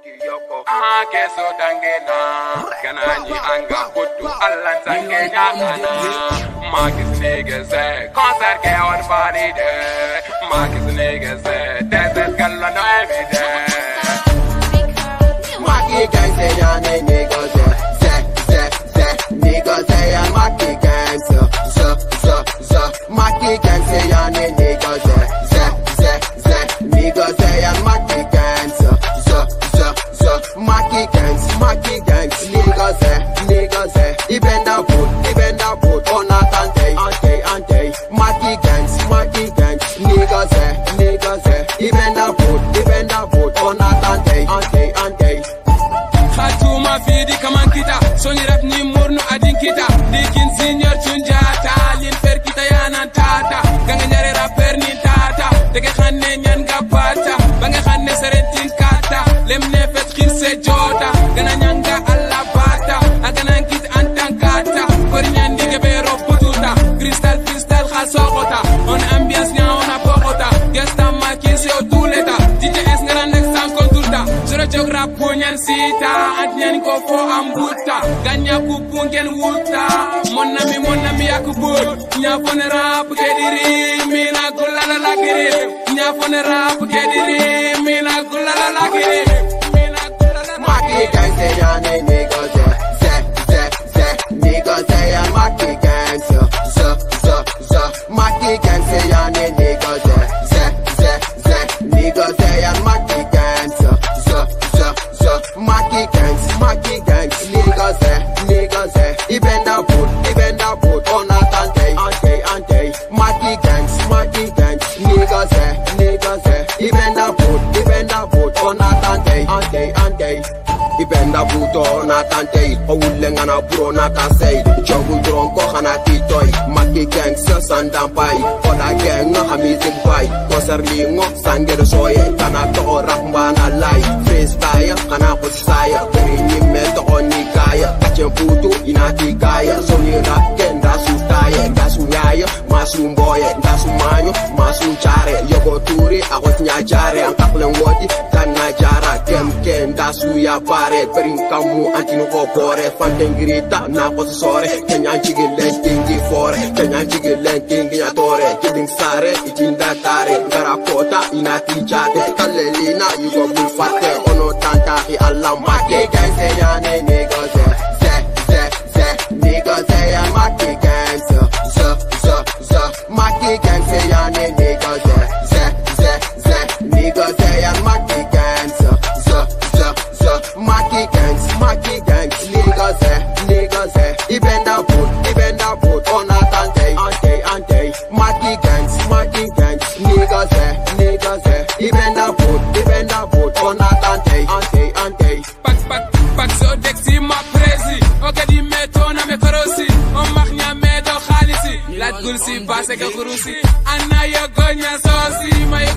Keso tangena Ganani anga putu Allan tangena Marcus niggas concert ke on party day Marcus niggas desert gala no every day Maki gang say ya niggas niggas ya Maki gang so Maki gang say ya niggas niggas ya Maki gang so Maki gangs, niggas, even the boat, on a ante. Maki gangs, niggas, even the boat, on a ante. Khatuma fidi kaman kita, soni rap ni murnu adin kita, dikin senior chunjata, lin fer kita yanan tata, ganga nyare rapper ni tata, dege khanne nyan gabata, banga khanne serentin kata, lemne fet khirse jota, gana nyanga alla bata, agana kit antan kata, korinyan dige bero pututa, crystal khasogota, on ambiance nya on apogota, gesta makisi o tuleta, DJS ngaranek san konsulta, sura jog rap punyan sita, antnyan ko fo ambuta, ganya kupungen wuta, monnami yakubut, nya fone rap kediri, mina gulala lakiri, nya fone rap kediri, mina gulala lakiri. Maki gang say ya niggas niggas ya Maki gang so Maki gang say ya niggas niggas ya Maki gang so Maki gangs niggas even the boat on a ante. Maki gangs niggas even the boat on a ante. Ibenda buto na tantei Owulenga na buro na tansei Jogu dron ko khana titoy Maki gang sa sandampai Oda gang nga hamizing pai Konser lingo sangero soye Kana to rap mbana lai Freestyle kana kusaya Kuri nime to onikaya Kachen putu inati kaya Soni rap kenda sustaya Ndasu nyayo masu mboye Ndasu manyo masu chare Yogo turi akot nyajare Angkaklen woti kana jara Kem ndasu ya pare Brinkamu antino opore Fantengrita na posore Kenya chigilen tingi fore Kenya chigilen tingi nyatore Kiding sare itinda tare Garakota inati jate Kalelina yugo bulfate Ono tantahi alam Maki gang say ya niggas niggas ya Maki gang so Maki gang say ya niggas niggas ya Maki gang so Maki gangs, niggas, even the boat on a ante. Maki gangs, niggas, even the boat on a ante. Pak so dexi ma presi, oke di meto na me korosi, o machnya medo khalisi, lat gulsi base ka kurusi, anna yo gonya sosi, ma yo